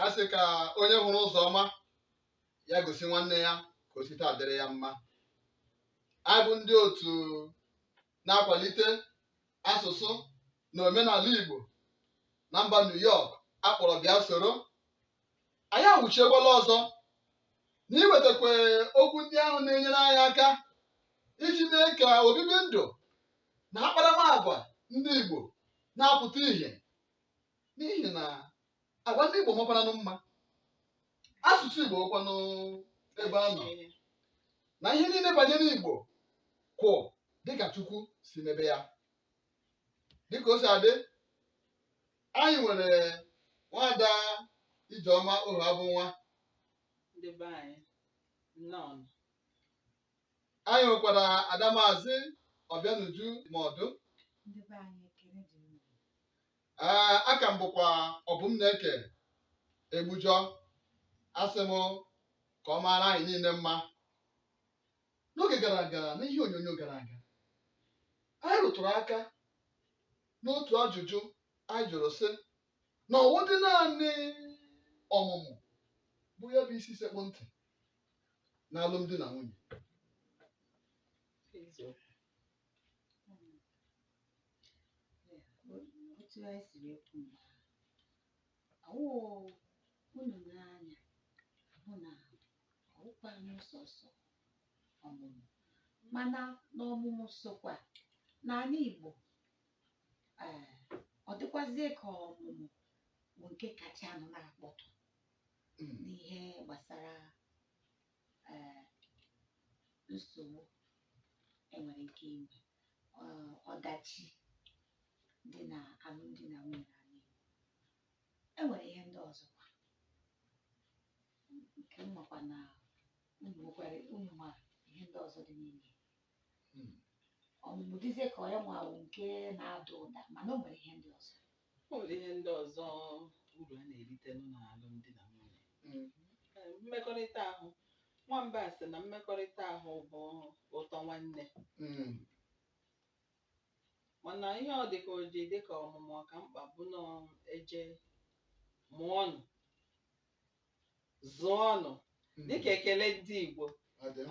asị ka onye hụrụ ụzọ ọma ya gosi nwanne ya ka o site adịrị ya mma. Anyị bụ ndị otu na-akwalite asụsụ na omenala Igbo na mba New York akpọrọ Bịa Soro. Anyị anwụchiekwala ọzọ na iwetakwa okwu ndị ahụ na-enyere anyị aka iji mee ka obibi ndụ na akparamagwa ndị Igbo na-apụta ìhè, n'ihi na agwa ndị Igbo makwaranụ mma, asụsụ Igbo nwekwanụ ebe a nọ, na ihe niile banyere Igbo kwụ dịka Chukwu si mebe ya. Dịka o si adị, anyị nwere nwada Ijeọma Ohabụnwa, anyị nwekwara Adamazi Ọbịanuju Mọdụ. Aka m bụkwa Ọbụmneke Egbujọ. Asị m ka ọ maara anyị niile mma. N'oge gara aga, n'ihe onyonyo gara aga, anyị rụtụrụ aka n'otu ajụjụ anyị jụrụ sị na ọwụ dị naanị ọmụmụ bụ ya bụ isi sekpụ ntị na alụmdi na nwunye. Otu anyị siri ekwu unu n'anya hụ na ọwụkwa anyị sọsọ ọmụmụ, mana n'ọmụmụ sokwa n'ala Igbo. Ọ dịkwazie ka ọmụmụ bụ nke kacha nọ na-akpọtụ n'ihe gbasara nsogbu enwere ike inwe ọdachi dị na alụmdi na nwunye n'ala Igbo. Enwere ihe ndị ọzọkwa nke mmakwa na unu ma ihe ndị ọzọ dị n'ime ọmụmụ dịzie ka onye nwa nke na-ada ụda, mana o nwere ihe ndị ọzọ. O nwere ihe ndị ọzọ uru a na-erite n'alụmdi na nwunye. Mmekọrịta ahụ, nwamba sị na mmekọrịta ahụ bụ ụtọ nwanne. Mana ihe ọ dịka o ji dịka ọmụmụ ọka mkpa bụ na eje mụọnụ zụọnụ, dịka ekele ndị Igbo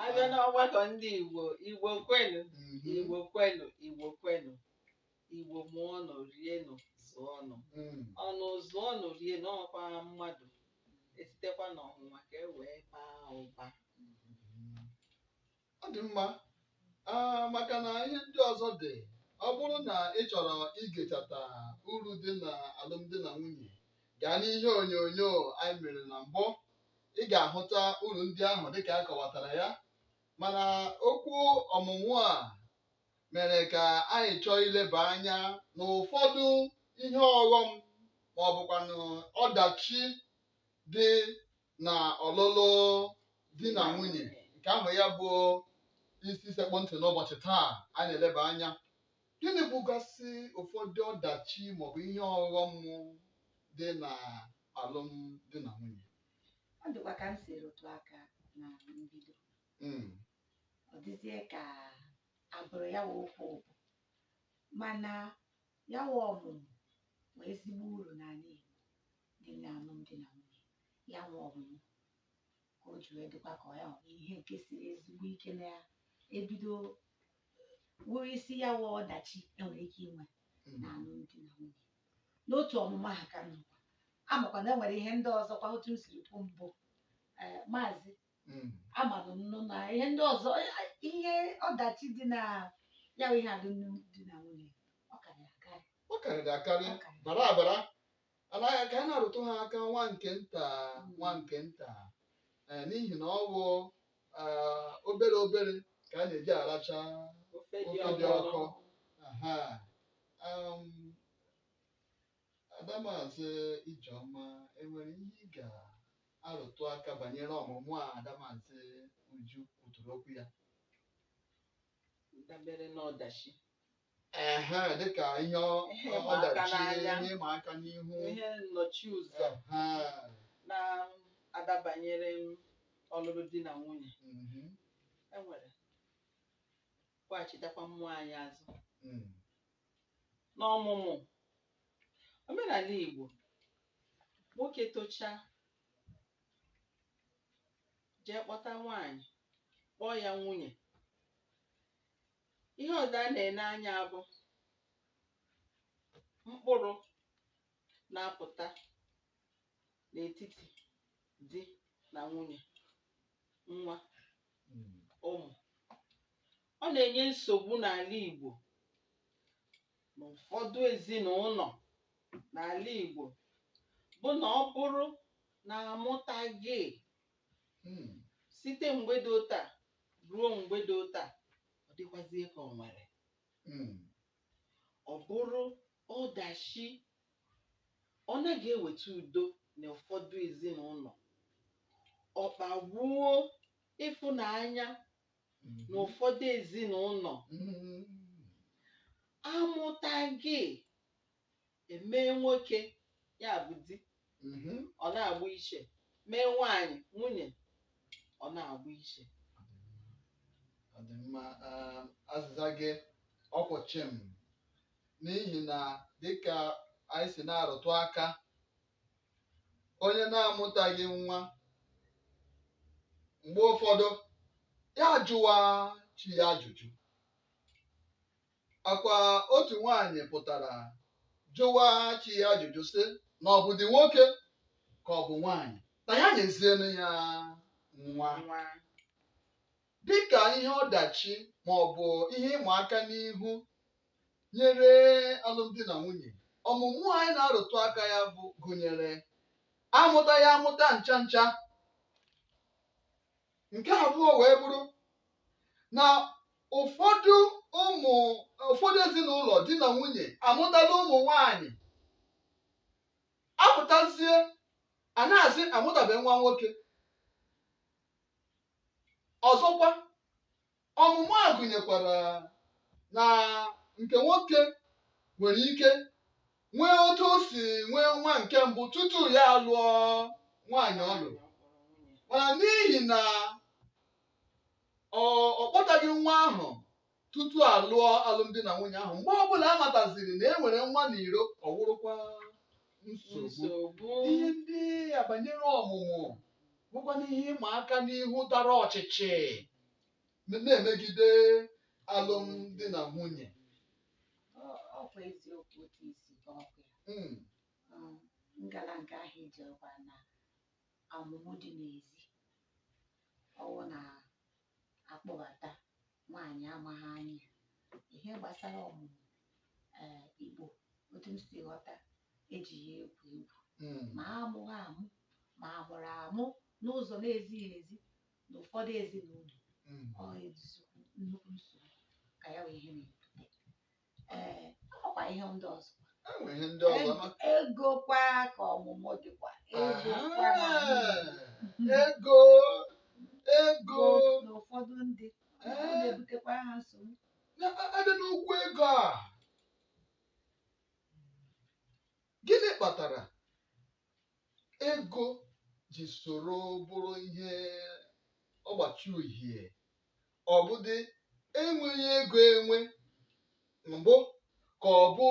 abịa n'ọgbakọ ndị Igbo, Igbo kwenụ, Igbo kwenụ, Igbo kwenụ, Igbo mụọnụ, rienụ, zụọnụ. Ọnụ zụọnụ rie n'ọkwa mmadụ esitekwa n'ọnwụnwa ka e wee baa ụba. Ọ dị mma, maka na ihe ndị ọzọ dị. Ọ bụrụ na ị chọrọ igechata uru dị na alụmdi na nwunye, gaa n'ihe onyonyo anyị mere na mbụ, ị ga-ahụta uru ndị ahụ dịka a kọwatara ya. Mana okwu ọmụmụ a mere ka anyị chọọ ileba anya n'ụfọdụ ihe ọghọm ma ọ bụkwanụ ọdachi dị na ọlụlụ di na nwunye. Nke ahụ ya bụ isi sekpụ ntị n'ụbọchị taa a na-eleba anya. Gịnị bụgasị ụfọdụ ọdachi maọbụ ihe ọghọm dị na alụmdi na nwunye? Ọ dịkwa ka m si rụtụ aka na mbido. Ọ dịzie ka abụrụ ya wụ okwu ụbụ, mana ya wụ ọmụmụ wee ezigbo uru n'ala Igbo dị na alụmdi na nwunye. Ya wụ ọmụmụ ka o ji wee dịkwa ka ya ihe nke siri ezigbo ike na ya ebido wuru isi ya wụ ọdachi enwere ike inwe na alụmdi na nwunye. N'otu ọmụmụ ahụ ka m nọkwa amakwa na enwere ihe ndị ọzọkwa otu m siri kwu mbụ, maazị amanụ nnu na ihe ndị ọzọ, ihe ọdachi dị na ya bụ ihe alụmdi na nwunye ọ karịrị akarị, bara abara. Anaghị ka a na-arụtụ ha aka nwa nke nta nwa nke nta, n'ihi na ọ bụ obere obere ka a na-eji aracha ofe dị ọkụ. Adamazi Ijeọma, enwere ihe ị ga-arụtụ aka banyere ọmụmụ a Adamazi Uju kwuturu okwu ya? Dabere n'ọdachi. Dịka ihe ọdachi, ihe ịma aka n'ihu, ihe nnọchi ụzọ na-adabanyere ọlụlụ di na nwunye. Enwere kwaghachitakwa mmụọ anyị azụ n'ọmụmụ omenala Igbo. Nwoke tocha jee kpọta nwaanyị kpọọ ya nwunye. Ihe ọzọ a na-ene anya bụ mkpụrụ na-apụta n'etiti di na nwunye, nwa, ụmụ. Ọ na-enye nsogbu n'ala Igbo, n'ụfọdụ ezinụlọ n'ala Igbo, bụ na ọ bụrụ na amụtaghị site mgbe dị otu a ruo mgbe dị otu a, ọ dịkwazie ka ọ nwere. Ọ bụrụ ọdachi, ọ naghị eweta udo n'ụfọdụ ezinụlọ. Ọ kpagbuo ịfụnanya n'ụfọdụ ezinụlọ. Amụtaghị eme nwoke, ya bụ di, ọ na-agba iche, mee nwaanyị nwunye, ọ na-agba iche. Ọ dị mma, azịza gị ọkwụchi m, n'ihi na dịka anyị si na-arụtụ aka, onye na-amụtaghị nwa mgbe ụfọdụ ya jụwa chi ya ajụjụ. Akwa otu nwaanyị pụtara jụwa chi ya ajụjụ sị na ọ bụ dị nwoke ka ọ bụ nwaanyị, na ya nyezienụ ya nwa. Dịka ihe ọdachi ma ọ bụ ihe ịma aka n'ihu nyere alụmdi na nwunye, ọmụmụ anyị na-arụtụ aka ya bụ gụnyere amụta ya amụta ncha ncha. Nke abụọ wee bụrụ na ụfọdụ ezinụlọ di na nwunye amụtala ụmụ nwaanyị, apụtazie a na-asị amụtabe nwa nwoke. Ọzọkwa, ọmụmụ a gụnyekwara na nke nwoke nwere ike nwee otu o si nwee nwa nke mbụ tutu ya alụọ nwaanyị ọ lụrụ, mana n'ihi na ọ kpọtaghị nwa ahụ tutu alụọ alụmdi na nwunye ahụ, mgbe ọbụla a mataziri na e nwere nwa n'iro, ọ wụrụkwa nsogbu. Ihe ndị abanyere ọmụmụ bụkwana ihe ịma aka n'ihu dara ọchịchị na-emegide alụmdi na nwunye. Ọkwa eziokwu otu isi ka ọkụ ya. Ngala nke ahụ ejekwa na ọmụmụ dị n'ezi, ọwụ na akpọbata nwaanyị amaghị anya. Ihe gbasara ọmụmụ Igbo, otu m si ghọta, eji ya egwu egwu, ma amụghị amụ ma amụrụ amụ n'ụzọ na-ezighị ezi n'ụfọdụ ezinụlọ. Ọ nnukwu nsogbu ka ya wee ihe na-ebute. Ọkwa ihe ndị ọzọ, ego kwa ka ọmụmụ dịkwa, ego n'ụfọdụ ndị na-ebutekwa ha nsogbu. Abịa n'okwu ego a, gịnị kpatara ego ji soro bụrụ ihe ọgbachi uhie? Ọ bụdị enweghị ego enwe mbụ, ka ọ bụ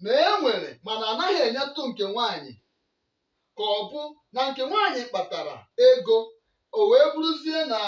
na enwere mana anaghị enyetụ nke nwaanyị, ka ọ bụ na nke nwaanyị kpatara ego, o wee bụrụzie na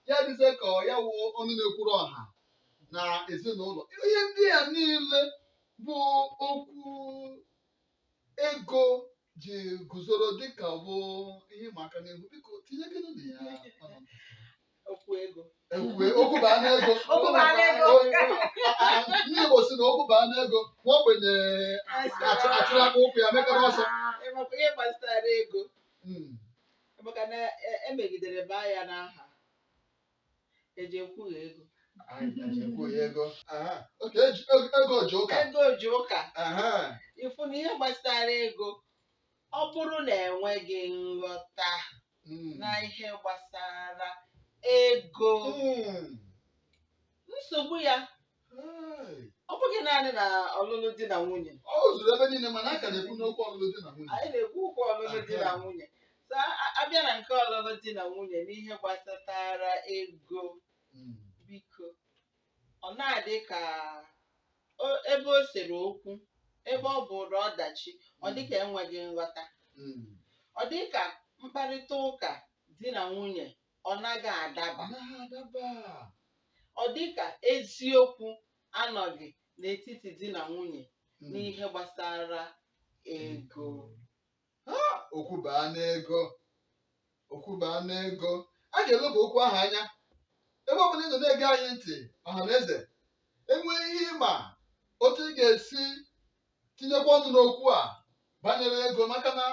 ya dịze ka ya wụ ọnụ na-ekwuru ọha na ezinụlọ. Ihe ndị a niile bụ okwu ego ji guzoro dịka bụ ihe maka n'ihu. Biko tinye gịnị na ya okwu ego. Okwu baa n'ego. Ndị Igbo si na okwu baa n'ego, nwa ogbenye achụrụ aka ụkwụ ya mekara ọsọ. Ihe gbasara ego, maka na emegidere baa ya n'aha, eji ekwughị ego. Ego ji ụka. Ego ji ụka. Ịfụ na ihe gbasara ego, ọ bụrụ na enweghị nghọta na ihe gbasara ego, nsogbu ya ọ bụghị naanị na ọlụlụ di na nwunye. Ọ zuru ebe niile, mana a ka na-ekwu n'okwu ọlụlụ di na nwunye. Anyị na-ekwu okwu ọlụlụ di na nwunye. Abịa na nke ọlụlụ di na nwunye n'ihe gbasatara ego, biko, ọ na-adị ka ebe o sere okwu, ebe ọ bụrụ ọdachi, ọ dị ka enweghị nghọta. Ọ dị ka mkparịta ụka di na nwunye ọ naghị adaba na-adaba. ọ dịka eziokwu anọghị n'etiti di na nwunye n'ihe gbasara ego. Okwu baa n'ego, okwu baa n'ego. A ga-eleba okwu ahụ anya ebe ọ bụla ị nọ na-ege anyị ntị ọha na eze. Enwee ihe ịma otu ị ga-esi tinyekwa ọnụ n'okwu a banyere ego, maka na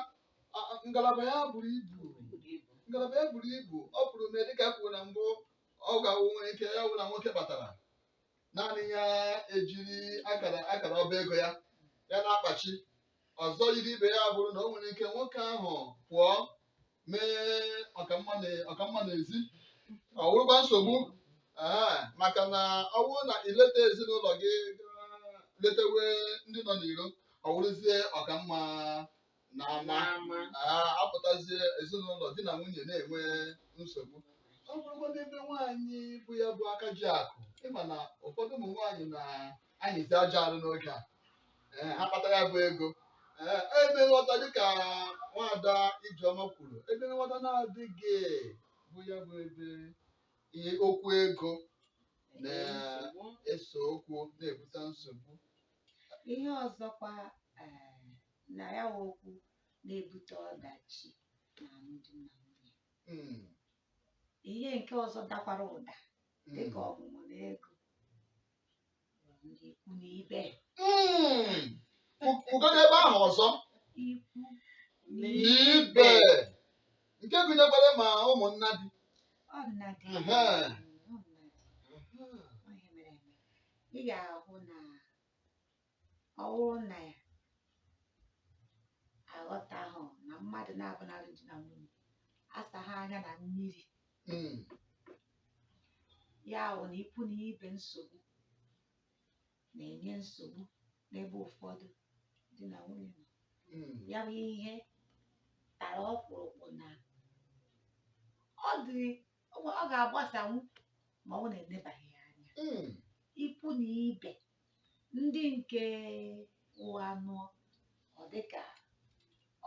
ngalaba ya buru ibu. Ngalaba ya buru ibu. Ọ pụrụ mee dịka e kwuru na mbụ, ọ ga-awụ nwere ike ya wụ na nwoke batara naanị ya ejiri akara ọba ego ya na-akpachi. Ọzọ yiri ibe ya bụrụ na o nwere ike nwoke ahụ pụọ mee ọkamma n'ezi, ọ wụrụkwa nsogbu. Maka na ọ bụrụ na ileta ezinụlọ gị letewe ndị nọ n'iro, ọ wụrụzie ọkamma n'ama. Apụtazie ezinụlọ di na nwunye na-enwe nsogbu. Ọ bụrụkwa n'ebe nwaanyị bụ ya bụ aka ji akụ, ịma na ụfọdụ ụmụ nwaanyị na-anyịzi aja arụ n'oge a. Ha kpata ya bụ ego. Ebe nghọta dịka nwaada Ijeọma kwuru, ebe nghọta na-adịghị bụ ya bụ ebe ihe okwu ego na-eso okwu na-ebute nsogbu. Ihe ọzọkwa na ya okwu na-ebute ọdachi n'alụmdi na nwunye. Ihe nke ọzọ dakwara ụda dịka ọmụmụ na ego, ndị ikwu na ibe. Ugodo ebe ahụ ọzọ, Ikwu na ibe, nke gụnyekwara ma ụmụnna dị. Ị ga-ahụ na ọ bụrụ na ya aghọtahụ na mmadụ na-abụnarị di na nwunye asagha anya na mmiri, ya bụ na ikwu na ibe nsogbu na-enye nsogbu n'ebe ụfọdụ di na nwunye nọ. Ya bụ ihe tara ọkpụrụkpụ na ọ ga-agbasanwu ma ọ na-enebaghị ya anya. Ikwu na ibe ndị nke ụwa anọ, ọ dịka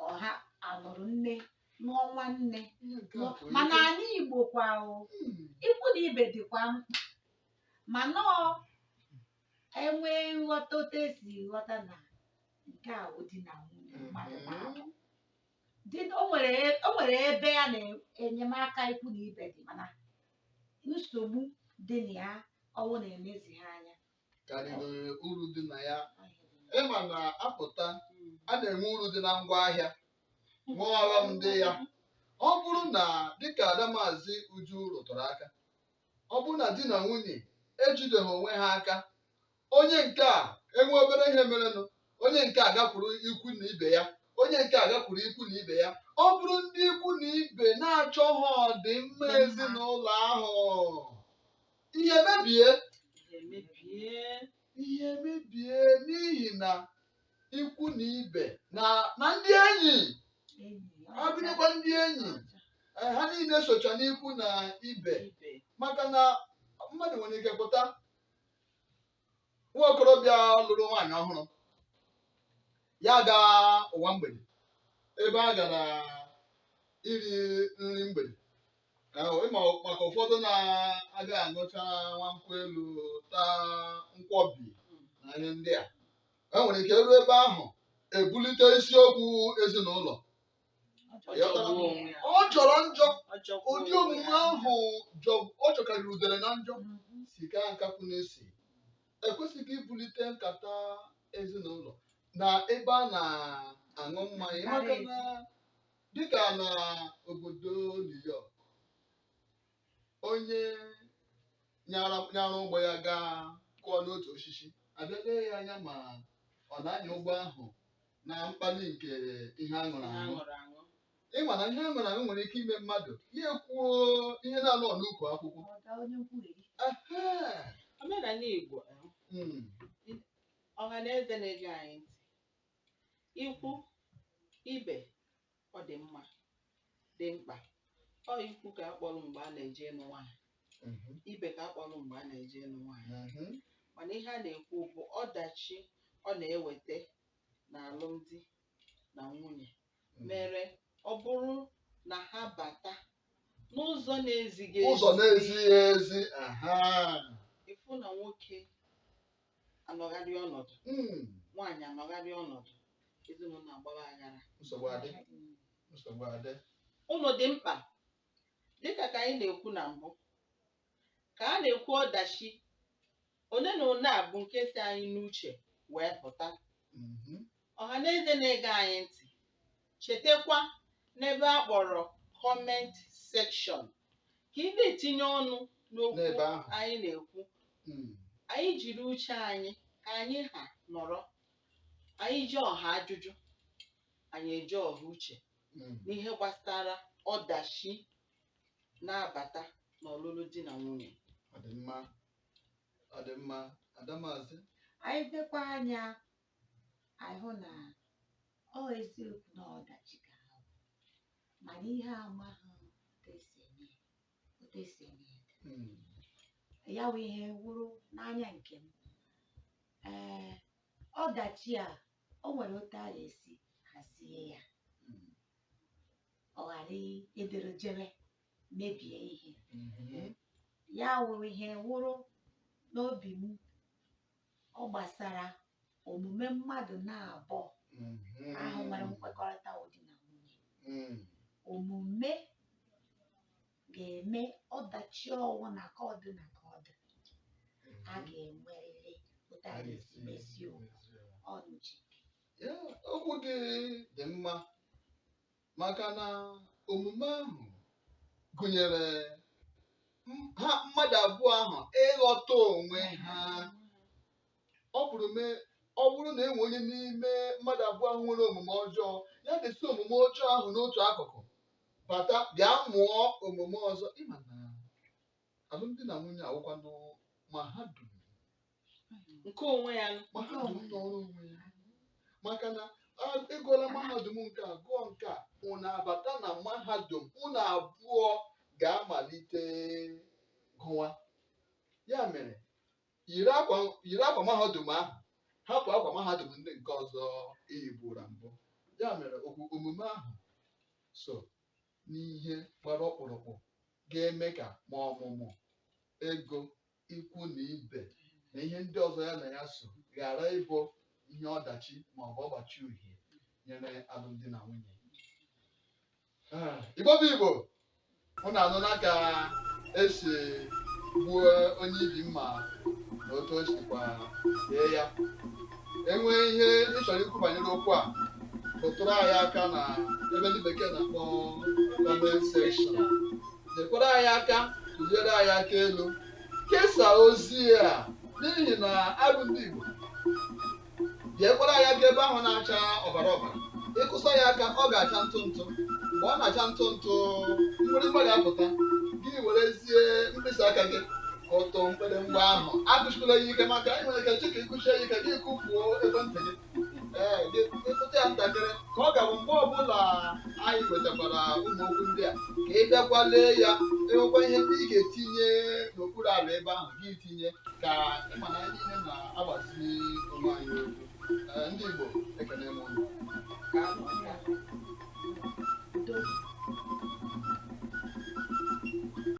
ọha anụrụ nne nụọ nwanne. Mana anyị Igbo kwa ikwu na ibe dịkwa mkpa, mana enwee nghọta otu esi ghọta na nke a bụ di na nwunye mmadụ na-abụ. O nwere ebe a na-enyemaka ikwu na ibe dị, mana nsogbu dị na ya ọwụ na-emezi ha anya karịrị uru dị na ya. Ịma na apụta a na-enwe uru dị na ngwa ahịa, nwee ọghọm dị ya. Ọ bụrụ na dịka Ada Maazị Uju rụtụrụ aka, ọ bụrụ na di na nwunye ejideghị onwe ha aka, onye nke a enwe obere ihe merenụ, onye nke a gakwuru ikwu na ibe ya, onye nke a gakwuru ikwu na ibe ya. Ọ bụrụ ndị ikwu na ibe na-achọghị ọdịmma ezinụlọ ahụ, ihe mebie n'ihi na ikwu na ibe na ndị enyi, ọ bụrụkwa ndị enyi ha niile socha n'ikwu na ibe. Maka na mmadụ nwere ike pụta, nwa okorobịa lụrụ nwaanyị ọhụrụ, ya gaa ụwa mgbede ebe a gara iri nri mgbede. Maka ụfọdụ na-aga aṅụcha nwa nkwụ elu, taa nkwọbi na ihe ndị a. E nwere ike ruo ebe ahụ ebulite isiokwu ezinụlọ. Ọ jọrọ njọ, ụdị omume ahụ ọ chọkarịrị udere na njọ. Si gaa nkakwu na-esi ekwesịghị ibulite nkata ezinụlọ na ebe a na-aṅụ mmanya. Maka na dịka na obodo New York, onye nyara ụgbọ ya gaa kụọ n'otu osisi, abịa lee ya anya ma ọ na-anya ụgbọ ahụ na mkpali nke ihe aṅụrụ aṅụ. Ịma na ihe aṅụrụ aṅụ nwere ike ime mmadụ ya ekwuo ihe na-anọ n'ukwu akwụkwọ. Omenala Igbo, ọha na eze na-ege anyị ntị, ikwu ibe ọ dị mma, dị mkpa. Ọ ikwu ka akpọrọ mgbe a na-eje ịnụ nwaanyị, ibe ka akpọrọ mgbe a na-eje ịnụ nwaanyị. Mana ihe a na-ekwu bụ ọdachi ọ na-eweta n'alụmdi na nwunye mere ọ bụrụ na ha bata ụzọ na-ezighị ezi ịfụ na nwoke anọgharị ọnọdụ nwaanyị anọgharị ọnọdụ ezinụlọ agbara aghara nsogbu adị ụlọ dị mkpa dịka ka anyị na-ekwu na mbụ ka a na-ekwu ọdachi one na one a bụ nke si anyị n'uche wee pụta ọha na eze na-ege anyị ntị chetakwa n'ebe a kpọrọ comment section ka ị na-etinye ọnụ n'okwu anyị na-ekwu anyị jiri uche anyị ka anyị ha nọrọ anyị ji ọha ajụjụ anyị eji ọha uche n'ihe gbasara ọdachi na-abata n'ọlụlụ di na nwunye. Ọ dị mma Adamazi. Anyị bekwa anya anyị hụ na ọ eziokwu na ọdachi ka ha mana ihe amaghị otu esi eme ya bụ ihe wụrụ n'anya nke m ọdachi a o nwere otu a ga-esi hazie ya ọ ghara edere jere mebie ihe ya wụrụ ihe wụrụ n'obi m ọ gbasara omume mmadụ na-abụọ ahụ nwere nkwekọrịta ụdị na nwunye omume ga-eme ọdachi ọwụ na ka ọ dị na ka ọ dị a ga-enwerịrị otu a ga-esi mezie ọnụchi. Okwu gị dị mma maka na omume ahụ gụnyere mmadụ abụọ ahụ ịghọta onwe ha. Ọ bụrụ na enwe onye n'ime mmadụ abụọ ahụ nwere omume ọjọọ ya desi omume ọjọọ ahụ n'otu akụkụ bata bịa mụọ omume ọzọ. Ịma na alụmdi na nwunye awụkwanụ mahadum nke onwe ya mahadum n'ọrụ onwe ya maka na ịgụọla mahadum nke a gụọ nke a unu abata na mahadum unu abụọ ga-amalite gụwa. Ya mere yiri akwa mahadum ahụ hapụ akwa mahadum ndị nke ọzọ eyigbura mbụ. Ya mere omume ahụ so n'ihe gbara ọkpụrụkpụ ga-eme ka ma ọmụmụ ego ikwu na ibe na ihe ndị ọzọ ya na ya so ghara ịbụ ihe ọdachi ma ọ bụ ọgbachi uhie nyere alụmdi na nwunye. Igbo bụ Igbo unu anụla ka esi gbuo onye ibi mma na otu o sikwa dee ya. Enwee ihe ị chọrọ ikwu banyere okwu a rụtụrụ anyị aka na ebe ndị bekee na-akpọ comment section. Nyekwara anyị aka tụnyere anyị aka elu kesaa ozi a n'ihi na abụ ndị Igbo bịakwara anyị aka ebe ahụ na-acha ọbara ọbara. Ịkụsa ya aka ọ ga-acha ntụ ntụ. Mgbe ọ na-acha ntụ ntụ mgbịrịgba ga-apụta gị werezie mkpịsị aka gị ụtụ mkpịrịgba ahụ akụchikwala ya ike maka anyị nwere ike chika ịkụchie ya ike gị kụfuo ekwentị gị gị ịkụta ya ntakịrị ka ọ ga-abụ mgbe ọbụla anyị wetakwara ụmụ okwu ndị a ka ị bịakwa lee ya enwekwa ihe ndị ị ga-etinye n'okpuru ala ebe ahụ gị tinye ka ịma na anyị niile na-agbazi onwe anyị okwu. Ndị Igbo